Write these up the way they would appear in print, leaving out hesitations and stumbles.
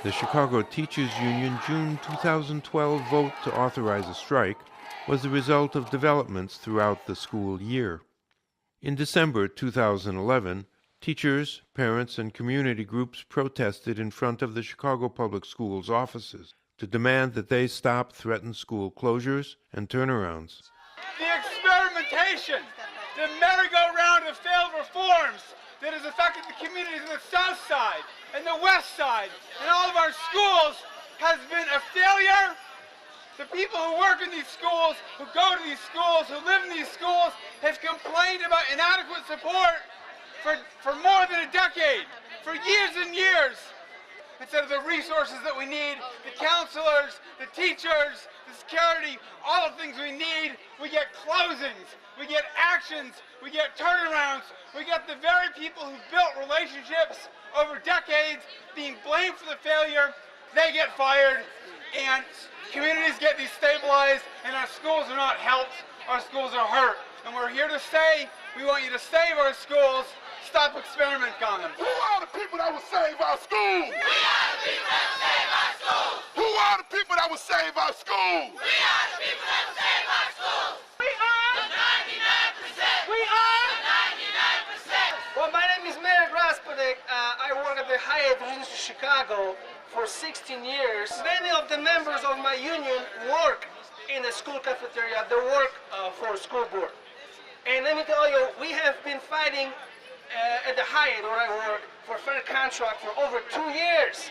The Chicago Teachers Union June 2012 vote to authorize a strike was the result of developments throughout the school year. In December 2011, teachers, parents, and community groups protested in front of the Chicago Public Schools offices to demand that they stop threatened school closures and turnarounds. The experimentation, the merry-go-round of failed reforms that has affected the communities on the South Side and the West Side and all of our schools has been a failure. The people who work in these schools, who go to these schools, who live in these schools, have complained about inadequate support for more than a decade, for years and years. Instead of the resources that we need, the counselors, the teachers, the security, all the things we need, we get closings, we get actions, we get turnarounds, we get the very people who built relationships over decades being blamed for the failure. They get fired, and communities get destabilized, and our schools are not helped, our schools are hurt. And we're here to say, we want you to save our schools, stop experimenting on them. Who are the people that will save our schools? We are the people that will save our schools. Who are the people that will save our schools? We are the people that will save our schools. We are the 99%. We are the 99%. Well, my name is Mary Raspudik. I work at the Hyatt Hotels in Chicago for 16 years. Many of the members of my union work in the school cafeteria. They work for a school board. And let me tell you, we have been fighting at the Hyatt where I work for a fair contract for over 2 years.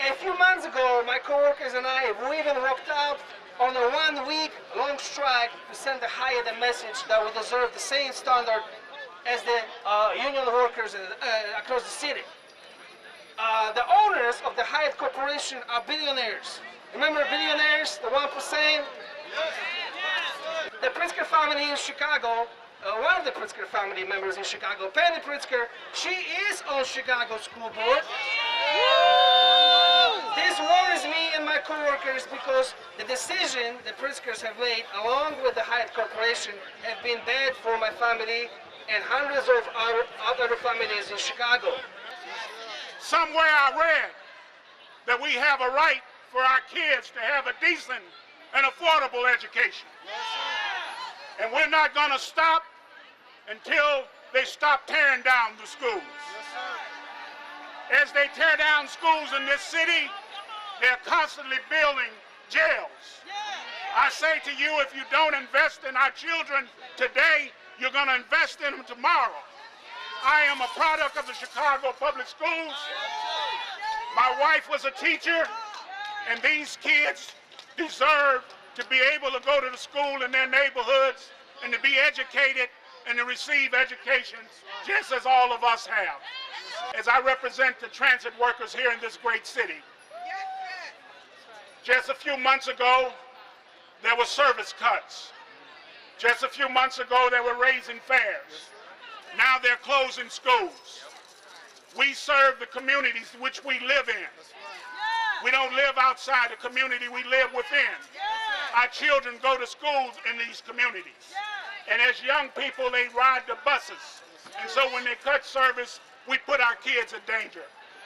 A few months ago, my coworkers and I, we even walked out on a 1 week long strike to send the Hyatt a message that we deserve the same standard as the union workers across the city. The owners of the Hyatt Corporation are billionaires. Remember billionaires, the 1%? The Pritzker family in Chicago, one of the Pritzker family members in Chicago, Penny Pritzker, she is on Chicago School Board. This worries me and my coworkers because the decision the Pritzkers have made, along with the Hyatt Corporation, have been bad for my family and hundreds of other families in Chicago. Somewhere I read that we have a right for our kids to have a decent and affordable education. And we're not going to stop until they stop tearing down the schools. As they tear down schools in this city, they're constantly building jails. I say to you, if you don't invest in our children today, you're going to invest in them tomorrow. I am a product of the Chicago Public Schools. My wife was a teacher, and these kids deserve to be able to go to the school in their neighborhoods and to be educated and to receive education just as all of us have. As I represent the transit workers here in this great city, just a few months ago, there were service cuts. Just a few months ago, they were raising fares. Now they're closing schools. We serve the communities which we live in. We don't live outside the community, we live within. Our children go to schools in these communities. And as young people, they ride the buses. And so when they cut service, we put our kids in danger.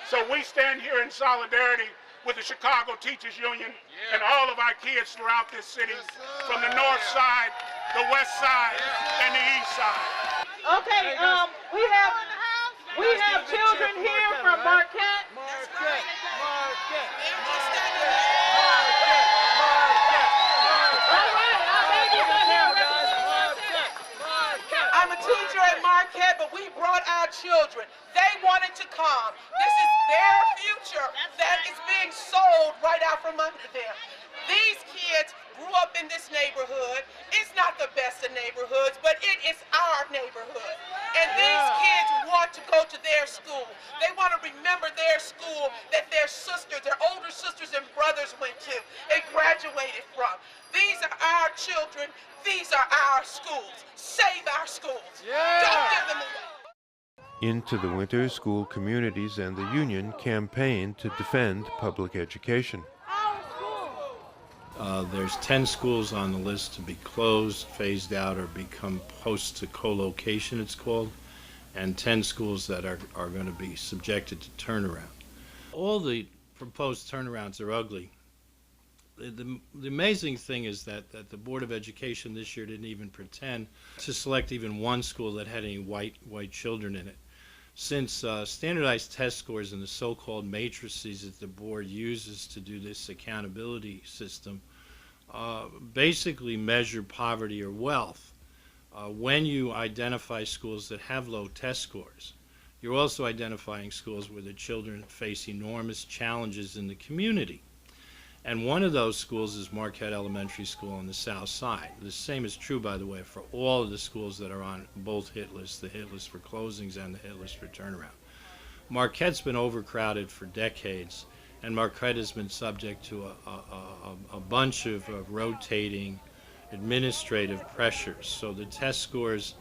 So we stand here in solidarity with the Chicago Teachers Union and all of our kids throughout this city, from the north side, the west side, and the east side. Okay, we have children here from Marquette. I'm a teacher at Marquette, but we brought our children. They wanted to come. This is their future that is being sold right out from under them. These kids grew up in this neighborhood. It's not the best of neighborhoods, but it is our neighborhood. And these kids want to go to their school. They want to remember their school that their sisters, their older sisters and brothers went to and graduated from. These are our children. These are our schools. Save our schools. Don't give them away. Into the winter, school communities and the union campaigned to defend public education. There's 10 schools on the list to be closed, phased out, or become posts to co-location, it's called, and 10 schools that are going to be subjected to turnaround. All the proposed turnarounds are ugly. The amazing thing is that the Board of Education this year didn't even pretend to select even one school that had any white children in it. Since standardized test scores and the so-called matrices that the board uses to do this accountability system basically measure poverty or wealth, when you identify schools that have low test scores, you're also identifying schools where the children face enormous challenges in the community. And one of those schools is Marquette Elementary School on the south side. The same is true, by the way, for all of the schools that are on both hit lists, the hit list for closings and the hit list for turnaround. Marquette's been overcrowded for decades, and Marquette has been subject to a bunch of rotating administrative pressures. So the test scores,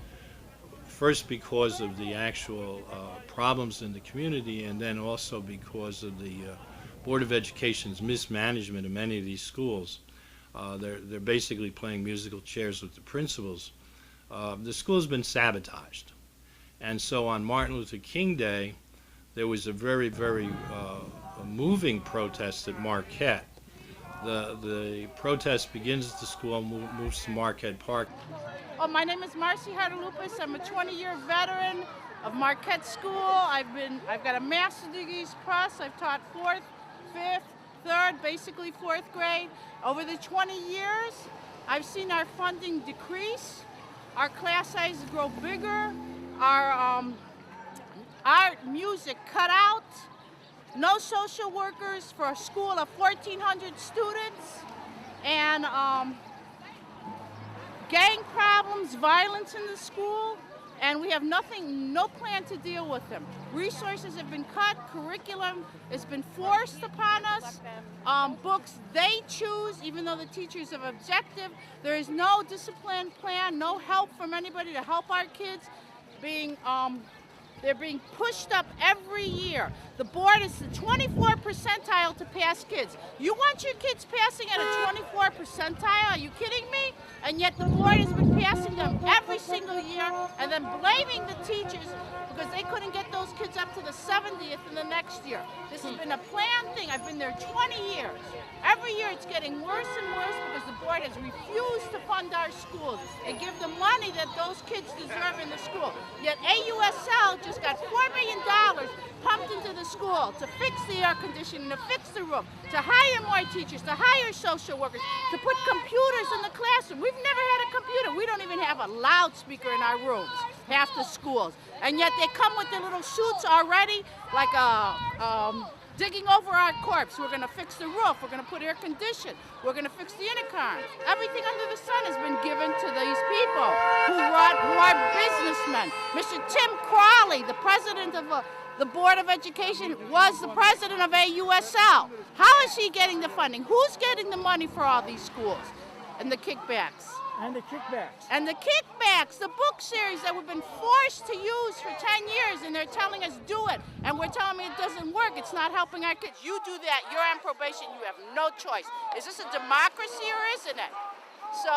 first because of the actual problems in the community, and then also because of the Board of Education's mismanagement of many of these schools. They're basically playing musical chairs with the principals. The school's been sabotaged. And so on Martin Luther King Day, there was a very, very moving protest at Marquette. The protest begins at the school and moves to Marquette Park. Oh, my name is Marcy Hardaloupas. I'm a 20-year veteran of Marquette School. I've got a master's degree plus. I've taught 4th, 5th, 3rd, basically 4th grade. Over the 20 years, I've seen our funding decrease, our class sizes grow bigger, our art, music cut out, no social workers for a school of 1,400 students, and gang problems, violence in the school, and we have no plan to deal with them. Resources have been cut, curriculum has been forced upon us, books they choose, even though the teachers have objective. There is no discipline plan, no help from anybody to help our kids. They're being pushed up every year. The board is the 24th percentile to pass kids. You want your kids passing at a 24th percentile? Are you kidding me? And yet the board has been passing them every single year and then blaming the teachers because they couldn't get those kids up to the 70th in the next year. This has been a planned thing. I've been there 20 years. Every year it's getting worse and worse because the board has refused to fund our schools and give the money that those kids deserve in the school. Yet AUSL just got $4 million pumped into the school to fix the air conditioning, to fix the room, to hire more teachers, to hire social workers, to put computers in the classroom. We've never had a computer. We don't even have a loudspeaker in our rooms, half the schools. And yet they come with their little suits already, like digging over our corpse. We're going to fix the roof. We're going to put air condition. We're going to fix the intercom. Everything under the sun has been given to these people who are businessmen. Mr. Tim Crawley, the president of the Board of Education, was the president of AUSL. How is he getting the funding? Who's getting the money for all these schools and the kickbacks? And the kickbacks. And the kickbacks, the book series that we've been forced to use for 10 years, and they're telling us do it, and we're telling them it doesn't work, it's not helping our kids. You do that, you're on probation, you have no choice. Is this a democracy or isn't it? So,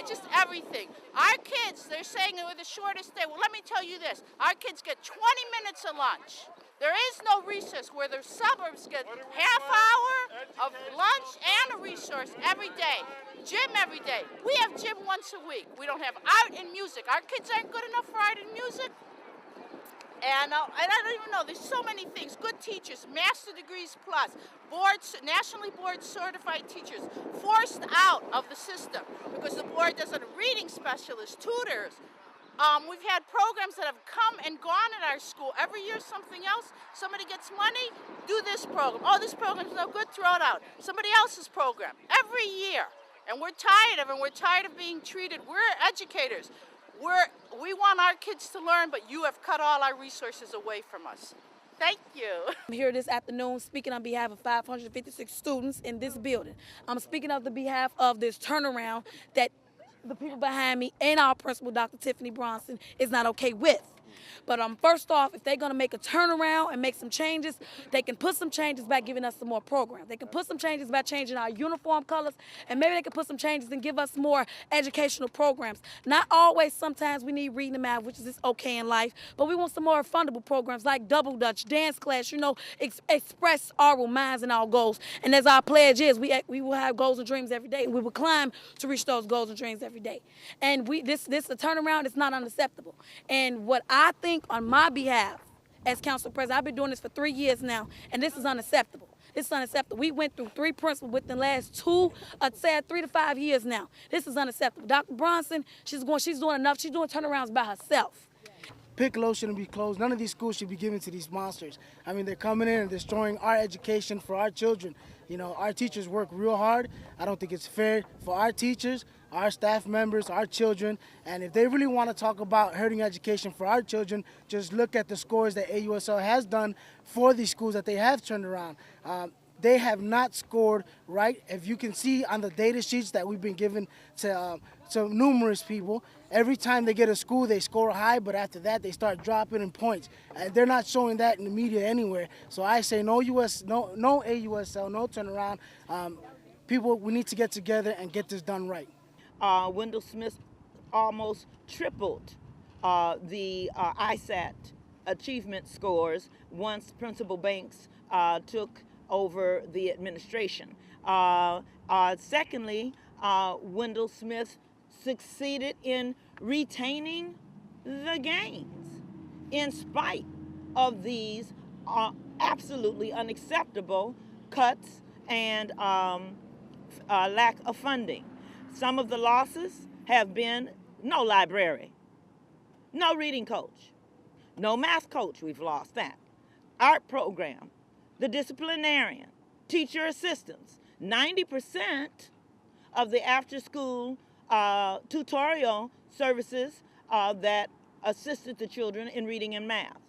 just everything. Our kids, they're saying that we're the shortest day. Well, let me tell you this. Our kids get 20 minutes of lunch. There is no recess where the suburbs get half hour of lunch and a resource every day. Gym every day. We have gym once a week. We don't have art and music. Our kids aren't good enough for art and music. And I don't even know, there's so many things. Good teachers, master degrees plus, nationally board certified teachers forced out of the system because the board doesn't have reading specialists, tutors. We've had programs that have come and gone at our school. Every year something else, somebody gets money, do this program. Oh, this program's no good, throw it out. Somebody else's program, every year. And we're tired of it, we're tired of being treated. We're educators. We want our kids to learn, but you have cut all our resources away from us. Thank you. I'm here this afternoon speaking on behalf of 556 students in this building. I'm speaking on the behalf of this turnaround that the people behind me and our principal, Dr. Tiffany Bronson, is not okay with. But first off, if they're going to make a turnaround and make some changes, they can put some changes by giving us some more programs. They can put some changes by changing our uniform colors, and maybe they can put some changes and give us more educational programs. Not always, sometimes we need reading and math, which is okay in life, but we want some more fundable programs like Double Dutch, dance class, express our minds and our goals. And as our pledge is, we will have goals and dreams every day, and we will climb to reach those goals and dreams every day. And this turnaround is not unacceptable. And what I think on my behalf as council president, I've been doing this for 3 years now, and this is unacceptable. This is unacceptable. We went through 3 principals within the last 3 to 5 years now. This is unacceptable. Dr. Bronson, she's doing enough. She's doing turnarounds by herself. Piccolo shouldn't be closed. None of these schools should be given to these monsters. I mean, they're coming in and destroying our education for our children. Our teachers work real hard. I don't think it's fair for our teachers, our staff members, our children. And if they really want to talk about hurting education for our children, just look at the scores that AUSL has done for these schools that they have turned around. They have not scored right. If you can see on the data sheets that we've been given to numerous people, every time they get a school, they score high, but after that, they start dropping in points. And they're not showing that in the media anywhere. So I say no AUSL, no turnaround. People, we need to get together and get this done right. Wendell Smith almost tripled the ISAT achievement scores once Principal Banks took over the administration. Secondly, Wendell Smith succeeded in retaining the gains in spite of these absolutely unacceptable cuts and lack of funding. Some of the losses have been no library, no reading coach, no math coach, we've lost that, art program, the disciplinarian, teacher assistants. 90% of the after-school tutorial services that assisted the children in reading and math.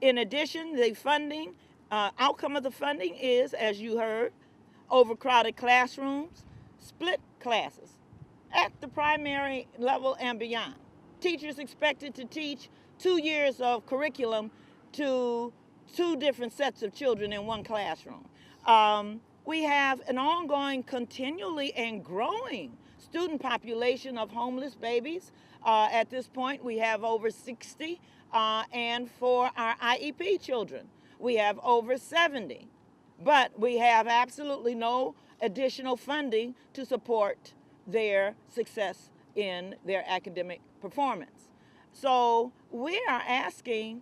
In addition, the funding, outcome of the funding is, as you heard, overcrowded classrooms, split classes at the primary level and beyond. Teachers expected to teach 2 years of curriculum to 2 different sets of children in one classroom. We have an ongoing, continually and growing student population of homeless babies. At this point, we have over 60, and for our IEP children, we have over 70. But we have absolutely no additional funding to support their success in their academic performance. So we are asking,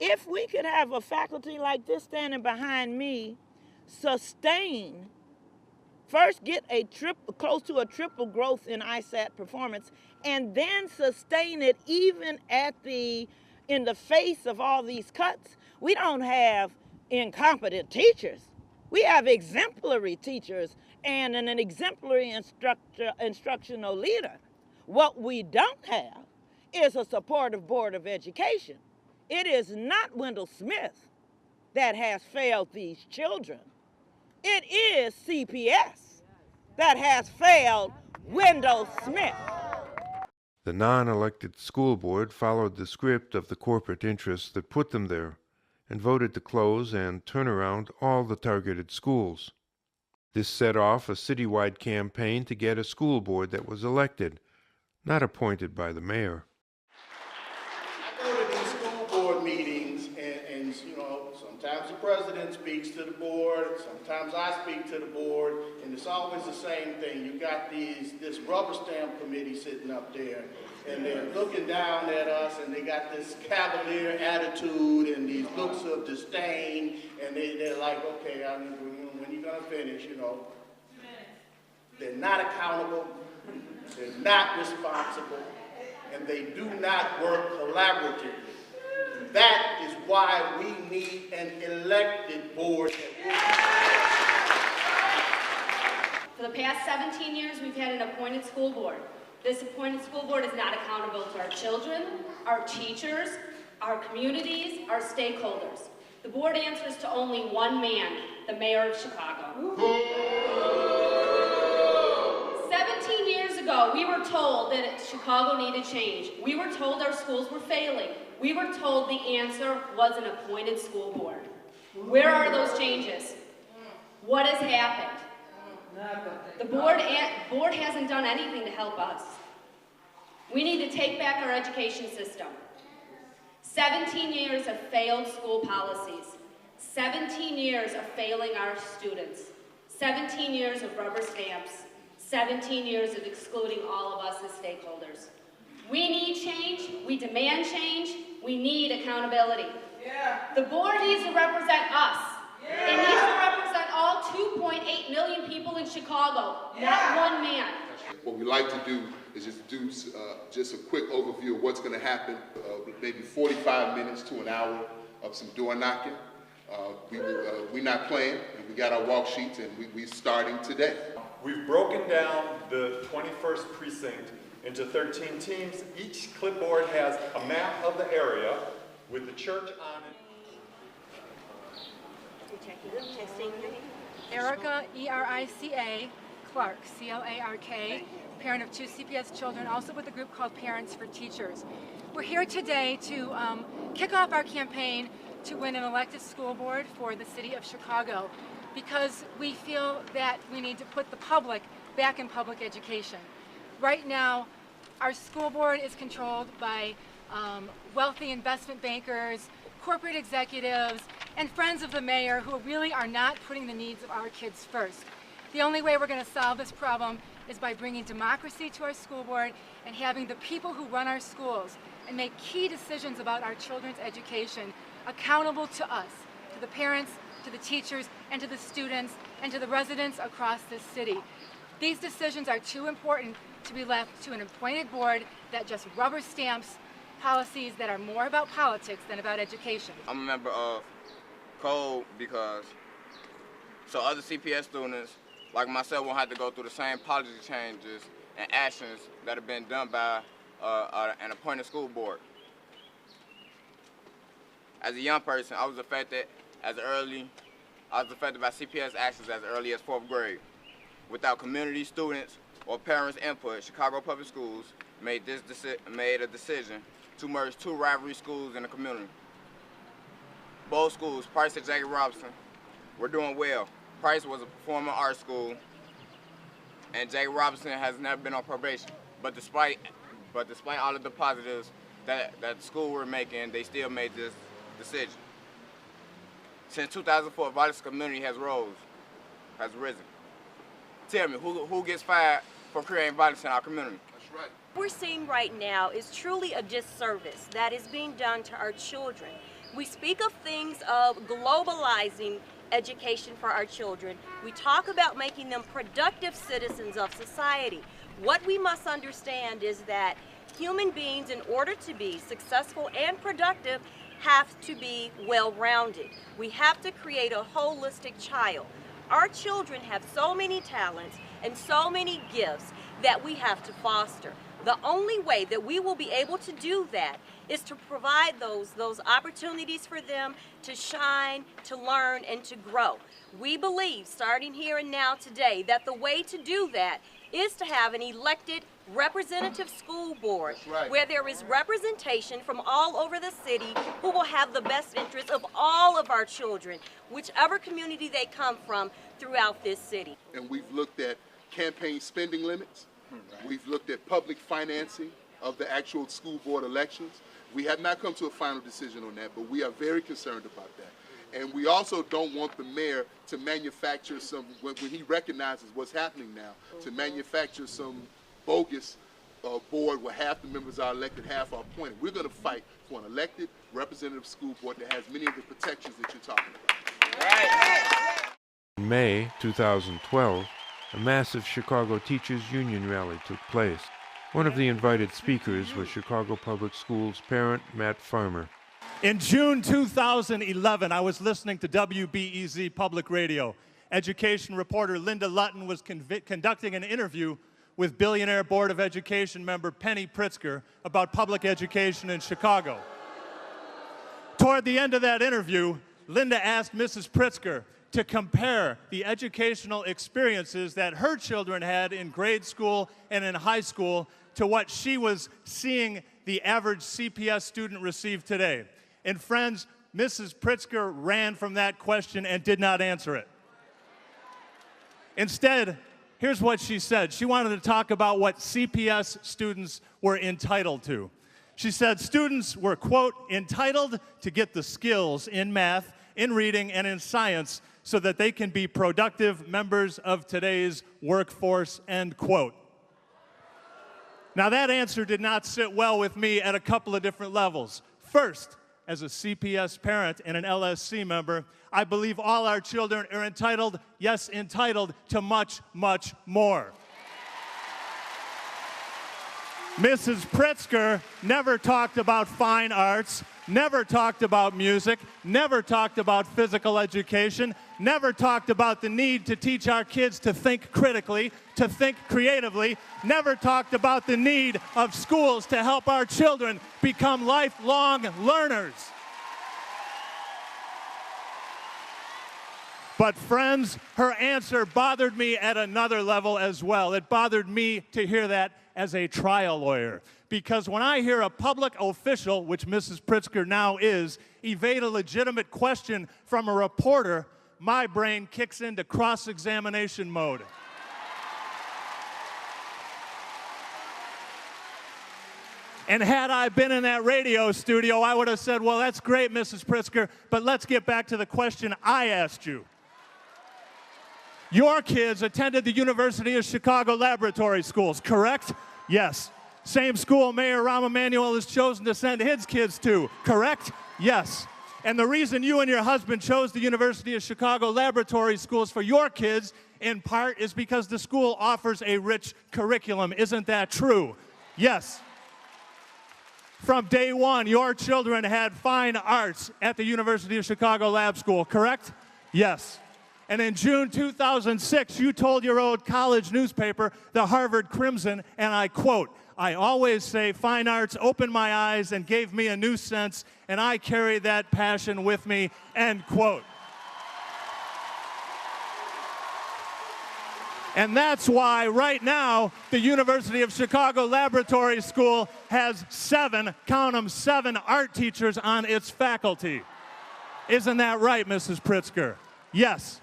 if we could have a faculty like this standing behind me sustain, first get close to a triple growth in ISAT performance, and then sustain it even in the face of all these cuts. We don't have incompetent teachers. We have exemplary teachers and an exemplary instructional leader. What we don't have is a supportive board of education. It is not Wendell Smith that has failed these children. It is CPS that has failed Wendell Smith. The non-elected school board followed the script of the corporate interests that put them there and voted to close and turn around all the targeted schools. This set off a citywide campaign to get a school board that was elected, not appointed by the mayor. I go to these school board meetings and sometimes the president speaks to the board, sometimes I speak to the board, and it's always the same thing. You got this rubber stamp committee sitting up there, and they're looking down at us, and they got this cavalier attitude and these looks of disdain, and they're like, okay, when you gonna finish, They're not accountable, they're not responsible, and they do not work collaboratively. That is why we need an elected board. For the past 17 years, we've had an appointed school board. This appointed school board is not accountable to our children, our teachers, our communities, our stakeholders. The board answers to only one man, the mayor of Chicago. 17 years ago, we were told that Chicago needed change. We were told our schools were failing. We were told the answer was an appointed school board. Where are those changes? What has happened? The board hasn't done anything to help us. We need to take back our education system. 17 years of failed school policies. 17 years of failing our students. 17 years of rubber stamps. 17 years of excluding all of us as stakeholders. We need change. We demand change. We need accountability. The board needs to represent us. It needs to represent all 2.8 million people in Chicago, not one man. What we like to do is just do just a quick overview of what's going to happen, maybe 45 minutes to an hour of some door knocking. We're not playing, and we got our walk sheets, and we're starting today. We've broken down the 21st precinct into 13 teams. Each clipboard has a map of the area with the church on it. Erica, E-R-I-C-A, Clark, C-L-A-R-K, parent of 2 CPS children, also with a group called Parents for Teachers. We're here today to kick off our campaign to win an elected school board for the city of Chicago, because we feel that we need to put the public back in public education. Right now, our school board is controlled by wealthy investment bankers, corporate executives, and friends of the mayor who really are not putting the needs of our kids first. The only way we're going to solve this problem is by bringing democracy to our school board and having the people who run our schools and make key decisions about our children's education accountable to us, to the parents, to the teachers, and to the students, and to the residents across this city. These decisions are too important to be left to an appointed board that just rubber stamps policies that are more about politics than about education. I'm a member of CODE because so other CPS students like myself won't have to go through the same policy changes and actions that have been done by an appointed school board. As a young person, I was affected by CPS actions as early as 4th grade. Without community, students, or parents' input, Chicago Public Schools made a decision to merge 2 rivalry schools in the community. Both schools, Price and Jackie Robinson, were doing well. Price was a performing art school, and Jackie Robinson has never been on probation. But despite all of the positives that the school were making, they still made this decision. Since 2004, violence in the community has risen. Tell me, who gets fired for creating violence in our community? That's right. What we're seeing right now is truly a disservice that is being done to our children. We speak of things of globalizing education for our children. We talk about making them productive citizens of society. What we must understand is that human beings, in order to be successful and productive, have to be well-rounded. We have to create a holistic child. Our children have so many talents and so many gifts that we have to foster. The only way that we will be able to do that is to provide those opportunities for them to shine, to learn, and to grow. We believe, starting here and now today, that the way to do that is to have an elected representative school board where there is representation from all over the city who will have the best interests of all of our children, whichever community they come from throughout this city. And we've looked at campaign spending limits. We've looked at public financing of the actual school board elections. We have not come to a final decision on that, but we are very concerned about that. And we also don't want the mayor to manufacture when he recognizes what's happening now, to manufacture some bogus board where half the members are elected, half are appointed. We're going to fight for an elected representative school board that has many of the protections that you're talking about. In May 2012, a massive Chicago Teachers Union rally took place. One of the invited speakers was Chicago Public Schools parent Matt Farmer. In June 2011, I was listening to WBEZ Public Radio. Education reporter Linda Lutton was conducting an interview with billionaire Board of Education member Penny Pritzker about public education in Chicago. Toward the end of that interview, Linda asked Mrs. Pritzker to compare the educational experiences that her children had in grade school and in high school to what she was seeing the average CPS student receive today. And friends, Mrs. Pritzker ran from that question and did not answer it. Instead, here's what she said. She wanted to talk about what CPS students were entitled to. She said students were, quote, entitled to get the skills in math, in reading, and in science so that they can be productive members of today's workforce, end quote. Now that answer did not sit well with me at a couple of different levels. First, as a CPS parent and an LSC member, I believe all our children are entitled, yes, entitled to much, much more. Mrs. Pritzker never talked about fine arts, never talked about music, never talked about physical education, never talked about the need to teach our kids to think critically, to think creatively, never talked about the need of schools to help our children become lifelong learners. But friends, her answer bothered me at another level as well. It bothered me to hear that as a trial lawyer. Because when I hear a public official, which Mrs. Pritzker now is, evade a legitimate question from a reporter, my brain kicks into cross-examination mode. And had I been in that radio studio, I would have said, well, that's great, Mrs. Pritzker, but let's get back to the question I asked you. Your kids attended the University of Chicago laboratory schools, correct? Yes. Same school Mayor Rahm Emanuel has chosen to send his kids to, correct? Yes. And the reason you and your husband chose the University of Chicago laboratory schools for your kids, in part, is because the school offers a rich curriculum. Isn't that true? Yes. From day one, your children had fine arts at the University of Chicago Lab School, correct? Yes. And in June 2006, you told your old college newspaper, the Harvard Crimson, and I quote, I always say fine arts opened my eyes and gave me a new sense, and I carry that passion with me, end quote. And that's why right now the University of Chicago Laboratory School has 7, count them, 7 art teachers on its faculty. Isn't that right, Mrs. Pritzker? Yes.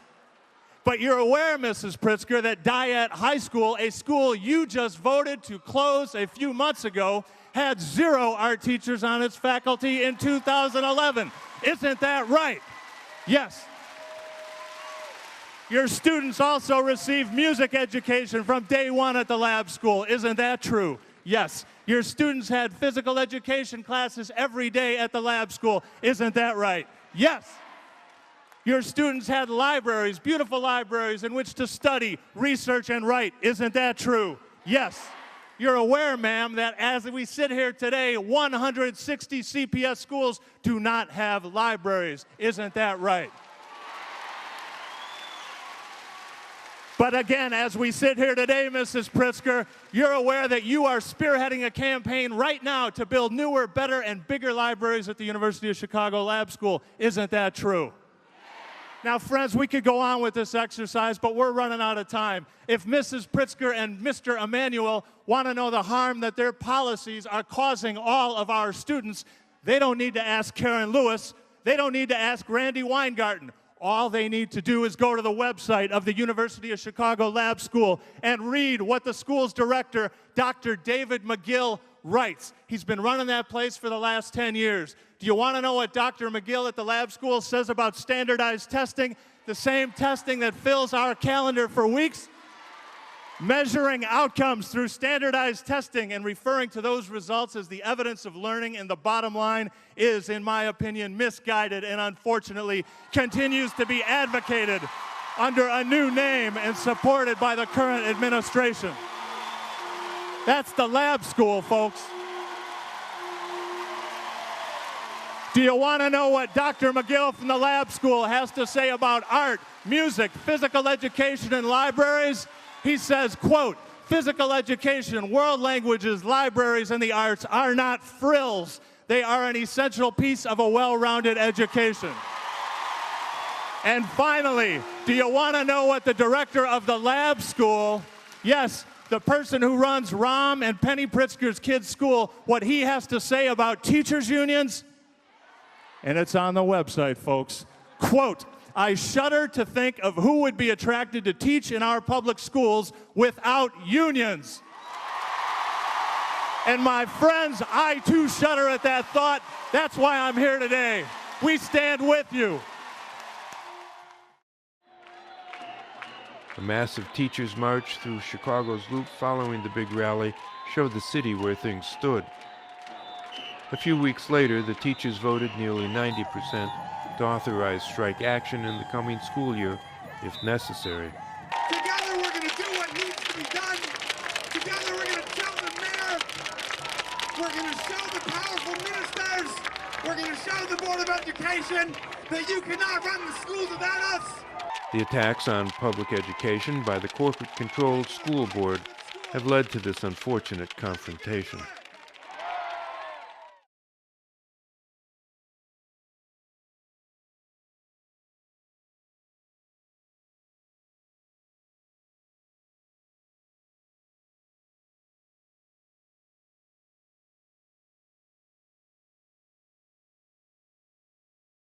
But you're aware, Mrs. Pritzker, that Hyatt High School, a school you just voted to close a few months ago, had 0 art teachers on its faculty in 2011. Isn't that right? Yes. Your students also receive music education from day one at the lab school. Isn't that true? Yes. Your students had physical education classes every day at the lab school. Isn't that right? Yes. Your students had libraries, beautiful libraries in which to study, research, and write. Isn't that true? Yes. You're aware, ma'am, that as we sit here today, 160 CPS schools do not have libraries. Isn't that right? But again, as we sit here today, Mrs. Pritzker, you're aware that you are spearheading a campaign right now to build newer, better, and bigger libraries at the University of Chicago Lab School. Isn't that true? Now, friends, we could go on with this exercise, but we're running out of time. If Mrs. Pritzker and Mr. Emanuel want to know the harm that their policies are causing all of our students, they don't need to ask Karen Lewis. They don't need to ask Randy Weingarten. All they need to do is go to the website of the University of Chicago Lab School and read what the school's director, Dr. David McGill, writes. He's been running that place for the last 10 years. Do you want to know what Dr. McGill at the lab school says about standardized testing? The same testing that fills our calendar for weeks? Measuring outcomes through standardized testing and referring to those results as the evidence of learning, and the bottom line is, in my opinion, misguided and unfortunately continues to be advocated under a new name and supported by the current administration. That's the lab school, folks. Do you want to know what Dr. McGill from the lab school has to say about art, music, physical education, and libraries? He says, quote, physical education, world languages, libraries, and the arts are not frills. They are an essential piece of a well-rounded education. And finally, do you want to know what the director of the lab school, yes, the person who runs Rom and Penny Pritzker's kids' school, what he has to say about teachers' unions? And it's on the website, folks. Quote, "I shudder to think of who would be attracted to teach in our public schools without unions." And my friends, I too shudder at that thought. That's why I'm here today. We stand with you. A massive teachers' march through Chicago's Loop following the big rally showed the city where things stood. A few weeks later, the teachers voted nearly 90% to authorize strike action in the coming school year, if necessary. Together we're going to do what needs to be done. Together we're going to tell the mayor. We're going to show the powerful ministers. We're going to show the Board of Education that you cannot run the schools without us. The attacks on public education by the corporate-controlled school board have led to this unfortunate confrontation.